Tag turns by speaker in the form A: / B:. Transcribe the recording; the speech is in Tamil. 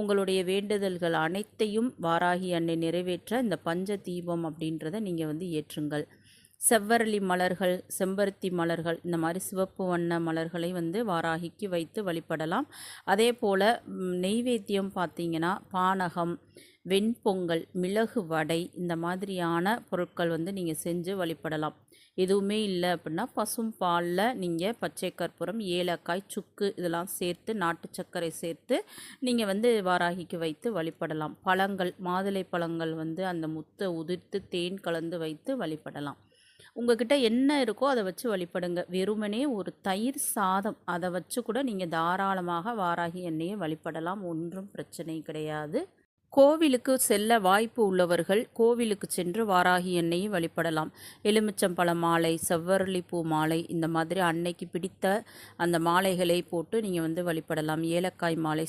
A: உங்களுடைய வேண்டுதல்கள் அனைத்தையும் வாராகி அன்னை நிறைவேற்ற இந்த பஞ்ச தீபம் அப்படின்றத நீங்கள் வந்து ஏற்றுங்கள். செவ்வரளி மலர்கள், செம்பருத்தி மலர்கள், இந்த மாதிரி சிவப்பு வண்ண மலர்களை வந்து வாராகிக்கு வைத்து வழிபடலாம். அதே போல் நெய்வேத்தியம் பார்த்திங்கன்னா பானகம், வெண்பொங்கல், மிளகு வடை இந்த மாதிரியான பொருட்கள் வந்து நீங்கள் செஞ்சு வழிபடலாம். எதுவுமே இல்லை அப்படின்னா பசும் பாலில் நீங்கள் பச்சை கற்பூரம், ஏலக்காய், சுக்கு இதெல்லாம் சேர்த்து நாட்டு சர்க்கரை சேர்த்து நீங்கள் வந்து வாராகிக்கு வைத்து வழிபடலாம். பழங்கள், மாதுளை பழங்கள் வந்து அந்த முத்தை உதிர்த்து தேன் கலந்து வைத்து வழிபடலாம். உங்ககிட்ட என்ன இருக்கோ அதை வச்சு வழிபடுங்க. வெறுமனே ஒரு தயிர் சாதம் அதை வச்சு கூட நீங்கள் தாராளமாக வாராகி எண்ணெயை வழிபடலாம். ஒன்றும் பிரச்சனை கிடையாது. கோவிலுக்கு செல்ல வாய்ப்பு உள்ளவர்கள் கோவிலுக்கு சென்று வாராகி எண்ணெயை வழிபடலாம். எலுமிச்சம்பழ மாலை, செவ்வரளி பூ மாலை இந்த மாதிரி அன்னைக்கு பிடித்த அந்த மாலைகளை போட்டு நீங்கள் வந்து வழிபடலாம். ஏலக்காய் மாலை